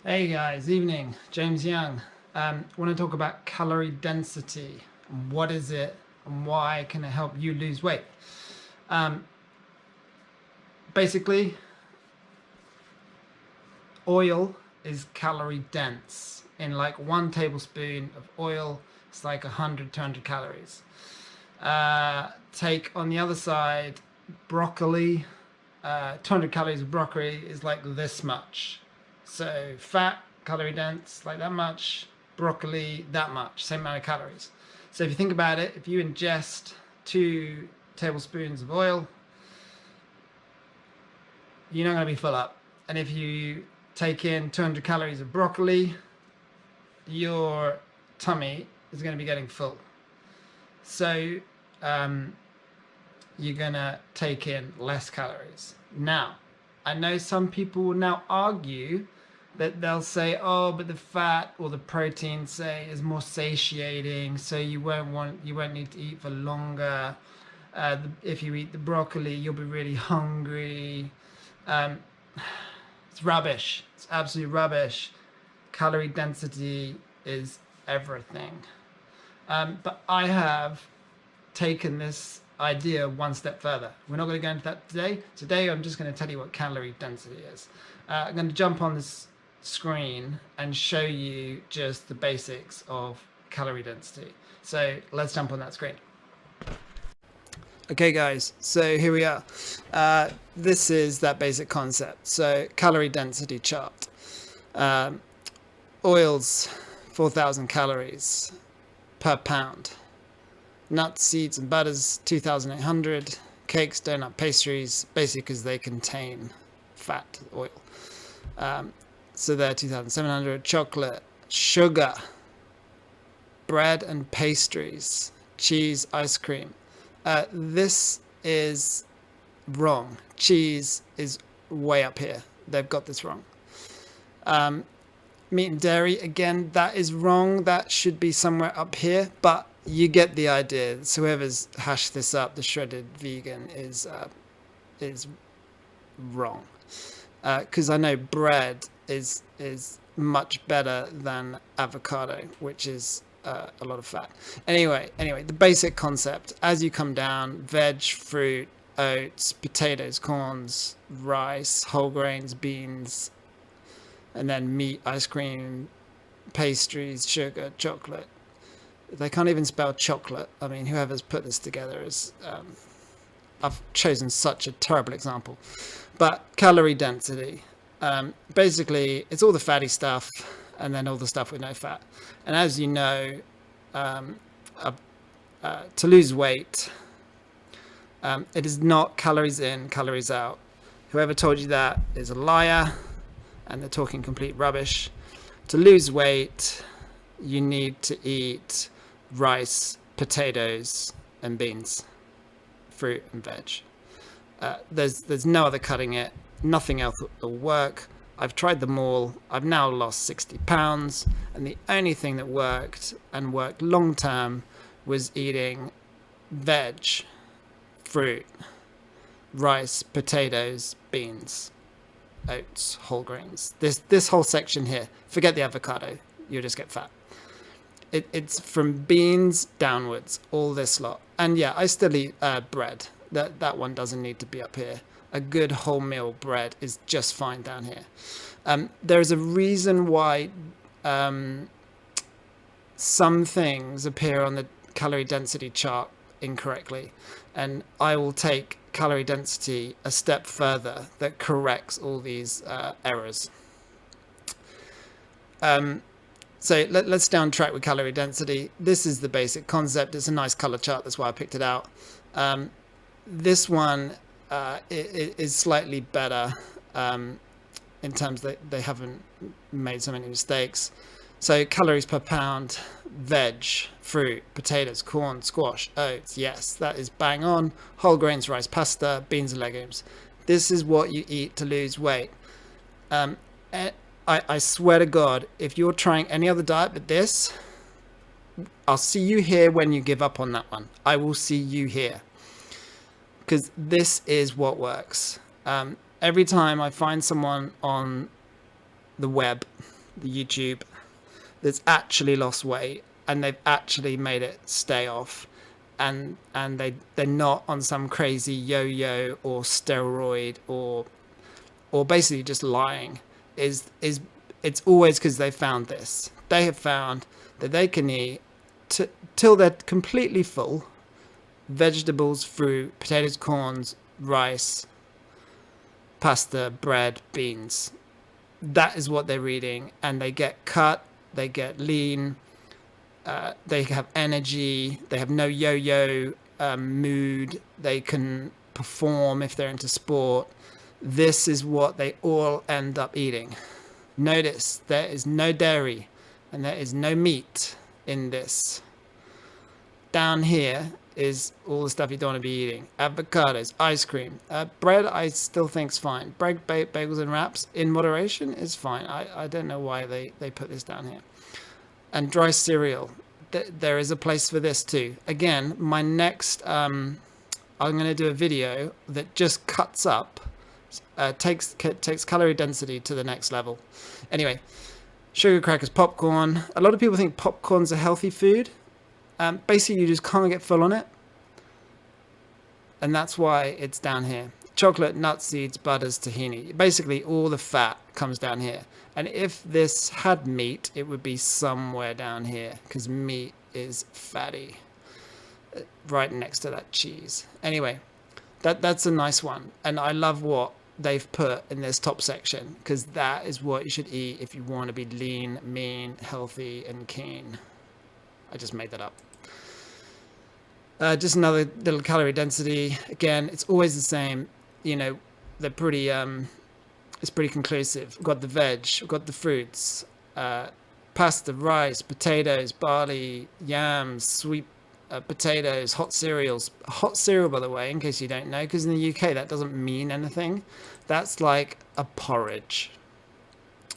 Hey guys, evening. James Young. I want to talk about calorie density. What is it and why can it help you lose weight? Um, Basically, oil is calorie dense. In like 1 tablespoon of oil, it's like 100, 200 calories. Take on the other side, broccoli. 200 calories of broccoli is like this much. So fat, calorie dense, like that much. Broccoli, that much, same amount of calories. So if you think about it, if you ingest 2 tablespoons of oil, you're not going to be full up. And if you take in 200 calories of broccoli, your tummy is going to be getting full. So you're going to take in less calories. Now, I know some people will now argue that they'll say, oh, but the fat or the protein, say, is more satiating, so you won't need to eat for longer. If you eat the broccoli, you'll be really hungry. It's rubbish. It's absolute rubbish. Calorie density is everything. But I have taken this idea one step further. We're not going to go into that today. Today, I'm just going to tell you what calorie density is. I'm going to jump on this screen and show you just the basics of calorie density. So let's jump on that screen. Okay guys, so here we are. This is that basic concept. So calorie density chart. Oils, 4,000 calories per pound. Nuts, seeds and butters, 2,800. Cakes, donut, pastries, basically because they contain fat, oil. So they're 2,700. Chocolate, sugar, bread and pastries, cheese, ice cream. This is wrong. Cheese is way up here. They've got this wrong. Meat and dairy, again, that is wrong. That should be somewhere up here, but you get the idea. So whoever's hashed this up, the shredded vegan, is wrong. Because I know bread is much better than avocado, which is a lot of fat. Anyway, the basic concept: as you come down, veg, fruit, oats, potatoes, corns, rice, whole grains, beans, and then meat, ice cream, pastries, sugar, chocolate. They can't even spell chocolate. I mean, whoever's put this together is... I've chosen such a terrible example. But calorie density. Basically, it's all the fatty stuff and then all the stuff with no fat. And as you know, to lose weight, it is not calories in, calories out. Whoever told you that is a liar, and they're talking complete rubbish. To lose weight, you need to eat rice, potatoes, and beans, fruit and veg. There's no other cutting it. Nothing else will work. I've tried them all. I've now lost 60 pounds, and the only thing that worked and worked long term was eating veg, fruit, rice, potatoes, beans, oats, whole grains. This whole section here, forget the avocado, you'll just get fat. It's from beans downwards, all this lot. And yeah, I still eat bread. That one doesn't need to be up here. A good wholemeal bread is just fine down here. There's a reason why some things appear on the calorie density chart incorrectly, and I will take calorie density a step further that corrects all these errors. So let's stay on track with calorie density. This is the basic concept. It's a nice color chart. That's why I picked it out. This one is slightly better in terms that they haven't made so many mistakes. So calories per pound, veg, fruit, potatoes, corn, squash, oats. Yes, that is bang on. Whole grains, rice, pasta, beans and legumes. This is what you eat to lose weight. I swear to God, if you're trying any other diet but this, I'll see you here when you give up on that one. I will see you here. Because this is what works. Every time I find someone on the web the YouTube, that's actually lost weight and they've actually made it stay off, and they're not on some crazy yo-yo or steroid or basically just lying, is it's always because they found this. They have found that they can eat till they're completely full: vegetables, fruit, potatoes, corns, rice, pasta, bread, beans. That is what they're eating, and they get cut, they get lean, they have energy, they have no yo-yo mood, they can perform if they're into sport. This is what they all end up eating. Notice there is no dairy and there is no meat in this. Down here is all the stuff you don't want to be eating: avocados, ice cream, bread. I still think's fine. Bread, bagels and wraps in moderation is fine. I don't know why they put this down here. And dry cereal, there is a place for this too. Again, my next I'm going to do a video that just cuts up, takes calorie density to the next level. Anyway, sugar crackers, popcorn. A lot of people think popcorn's a healthy food. Basically, you just can't get full on it, and that's why it's down here. Chocolate, nuts, seeds, butters, tahini. Basically, all the fat comes down here. And if this had meat, it would be somewhere down here, because meat is fatty, right next to that cheese. Anyway, that's a nice one, and I love what they've put in this top section, because that is what you should eat if you want to be lean, mean, healthy, and keen. I just made that up. Just another little calorie density. Again, it's always the same. You know, they're pretty. It's pretty conclusive. We've got the veg. We've got the fruits. Pasta, rice, potatoes, barley, yams, sweet potatoes, hot cereals. Hot cereal, by the way, in case you don't know, because in the UK that doesn't mean anything. That's like a porridge.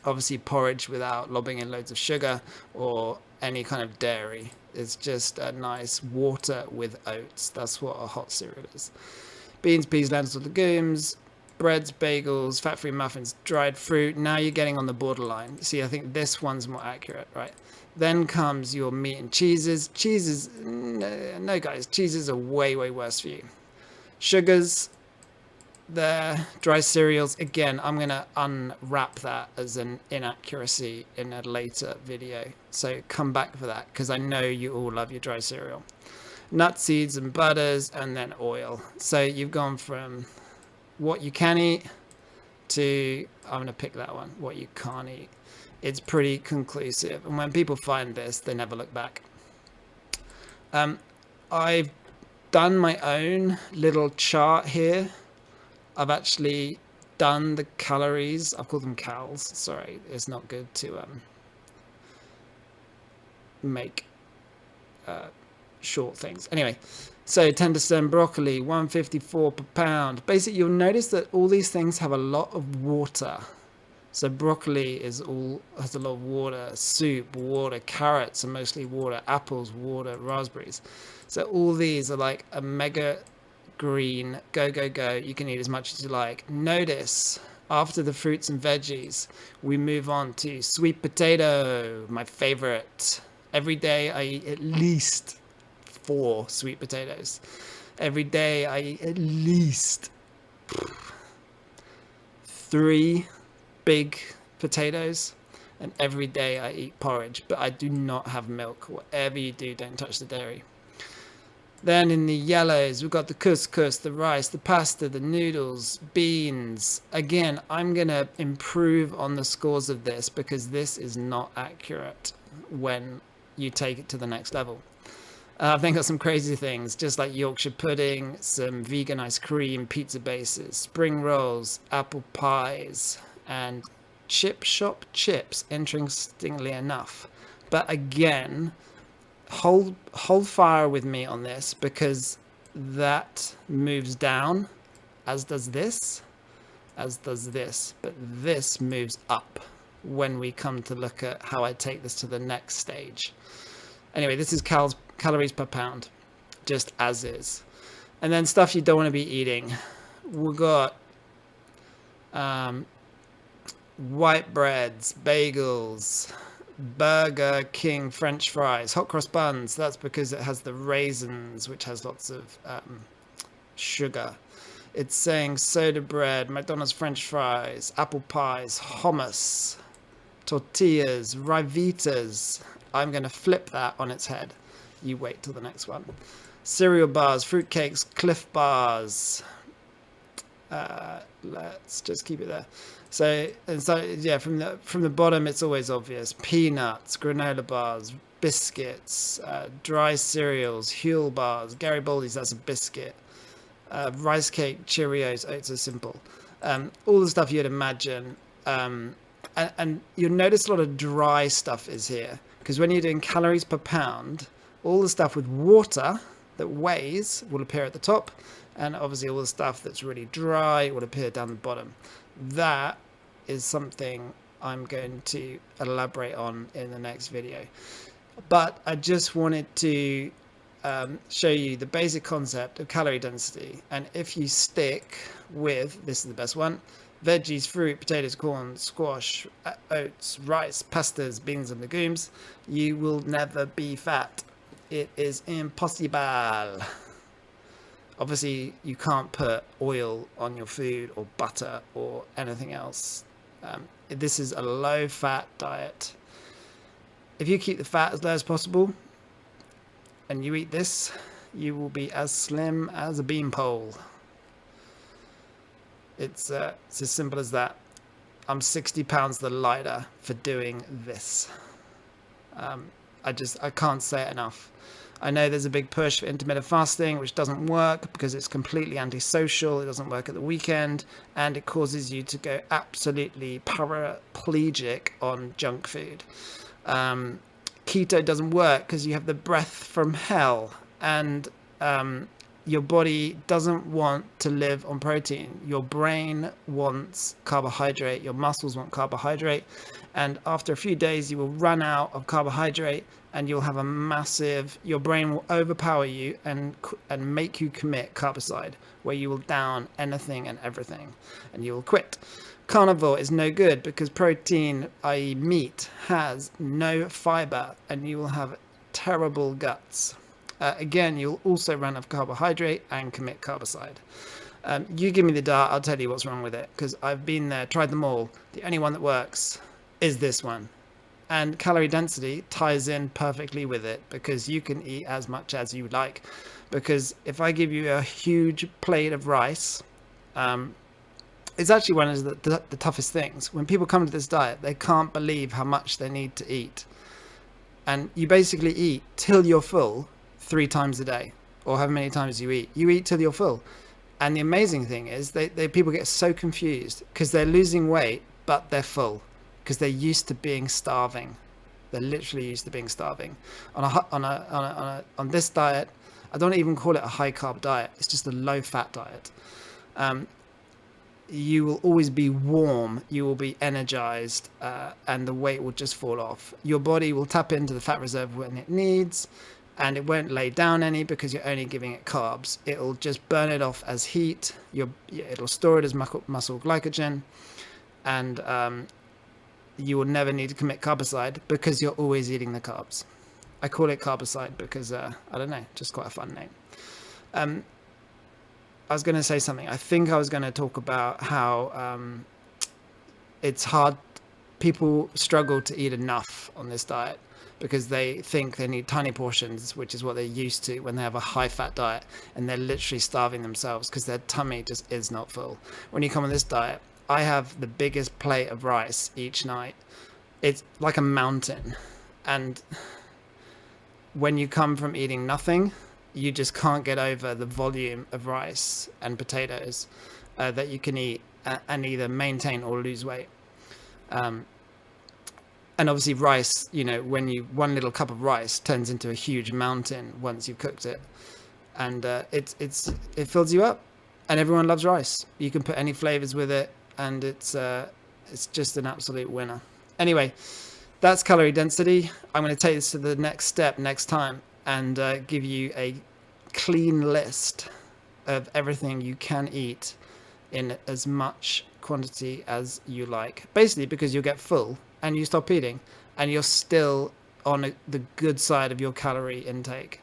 Obviously, porridge without lobbing in loads of sugar or any kind of dairy. It's just a nice water with oats. That's what a hot cereal is. Beans, peas, lentils, legumes, breads, bagels, fat-free muffins, dried fruit. Now you're getting on the borderline. See, I think this one's more accurate, right? Then comes your meat and cheeses. Cheeses, no guys, cheeses are way, way worse for you. Sugars, there. Dry cereals, again, I'm going to unwrap that as an inaccuracy in a later video. So come back for that, because I know you all love your dry cereal. Nuts, seeds, and butters, and then oil. So you've gone from what you can eat to, I'm going to pick that one, what you can't eat. It's pretty conclusive. And when people find this, they never look back. I've done my own little chart here. I've actually done the calories. I've called them cals. Sorry, it's not good to make short things. Anyway, so 10% broccoli, 154 per pound. Basically, you'll notice that all these things have a lot of water. So broccoli has a lot of water. Soup, water. Carrots are mostly water. Apples, water. Raspberries. So all these are like a mega green, go. You can eat as much as you like. Notice, after the fruits and veggies, we move on to sweet potato, my favorite. Every day I eat at least 4 sweet potatoes. Every day I eat at least 3 big potatoes, and every day I eat porridge, but I do not have milk. Whatever you do, don't touch the dairy. Then in the yellows, we've got the couscous, the rice, the pasta, the noodles, beans. Again, I'm going to improve on the scores of this, because this is not accurate when you take it to the next level. I've then got some crazy things, just like Yorkshire pudding, some vegan ice cream, pizza bases, spring rolls, apple pies, and chip shop chips, interestingly enough. But again, hold fire with me on this, because that moves down, as does this, but this moves up when we come to look at how I take this to the next stage. Anyway, this is calories per pound, just as is. And then stuff you don't want to be eating. We've got white breads, bagels, Burger King French fries, hot cross buns. That's because it has the raisins, which has lots of sugar. It's saying soda bread, McDonald's French fries, apple pies, hummus, tortillas, rivitas. I'm going to flip that on its head. You wait till the next one. Cereal bars, fruitcakes, Cliff bars. Let's just keep it there. So yeah, from the bottom, it's always obvious. Peanuts, granola bars, biscuits, dry cereals, Huel bars, Garibaldi's, that's a biscuit. Rice cake, Cheerios, oats are simple. All the stuff you'd imagine. And you'll notice a lot of dry stuff is here, because when you're doing calories per pound, all the stuff with water that weighs will appear at the top, and obviously all the stuff that's really dry will appear down the bottom. That is something I'm going to elaborate on in the next video. But I just wanted to show you the basic concept of calorie density. And if you stick with, this is the best one, veggies, fruit, potatoes, corn, squash, oats, rice, pastas, beans and legumes, you will never be fat. It is impossible. Obviously, you can't put oil on your food or butter or anything else. This is a low-fat diet. If you keep the fat as low as possible and you eat this, you will be as slim as a beanpole. It's as simple as that. I'm 60 pounds the lighter for doing this. I can't say it enough. I know there's a big push for intermittent fasting, which doesn't work because it's completely antisocial. It doesn't work at the weekend, and it causes you to go absolutely paraplegic on junk food. Keto doesn't work because you have the breath from hell, and your body doesn't want to live on protein. Your brain wants carbohydrate. Your muscles want carbohydrate. And after a few days, you will run out of carbohydrate, and you'll have your brain will overpower you and make you commit carbicide, where you will down anything and everything, and you will quit. Carnivore is no good because protein, i.e. meat, has no fiber, and you will have terrible guts. Again, you'll also run out of carbohydrate and commit carbicide. You give me the dart, I'll tell you what's wrong with it, because I've been there, tried them all. The only one that works is this one. And calorie density ties in perfectly with it, because you can eat as much as you like. Because if I give you a huge plate of rice, it's actually one of the toughest things. When people come to this diet, they can't believe how much they need to eat. And you basically eat till you're full 3 times a day, or however many times you eat. You eat till you're full. And the amazing thing is people get so confused because they're losing weight, but they're full because they're used to being starving. They're literally used to being starving. On this diet, I don't even call it a high carb diet. It's just a low fat diet. You will always be warm, you will be energized, and the weight will just fall off. Your body will tap into the fat reserve when it needs, and it won't lay down any because you're only giving it carbs. It'll just burn it off as heat. It'll store it as muscle glycogen, and you will never need to commit carbicide because you're always eating the carbs. I call it carbicide because, I don't know, just quite a fun name. I was going to say something. I think I was going to talk about how it's hard. People struggle to eat enough on this diet because they think they need tiny portions, which is what they're used to when they have a high-fat diet, and they're literally starving themselves because their tummy just is not full. When you come on this diet, I have the biggest plate of rice each night. It's like a mountain. And when you come from eating nothing, you just can't get over the volume of rice and potatoes that you can eat and either maintain or lose weight. And obviously rice, one little cup of rice turns into a huge mountain once you've cooked it. And it fills you up, and everyone loves rice. You can put any flavors with it, and it's just an absolute winner. Anyway, that's calorie density. I'm going to take this to the next step next time and give you a clean list of everything you can eat in as much quantity quantity as you like, basically because you'll get full and you stop eating and you're still on the good side of your calorie intake.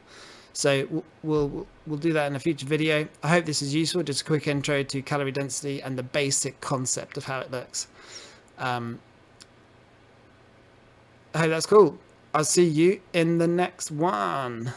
So we'll do that in a future video. I hope this is useful, just a quick intro to calorie density and the basic concept of how it looks. I hope that's cool. I'll see you in the next one.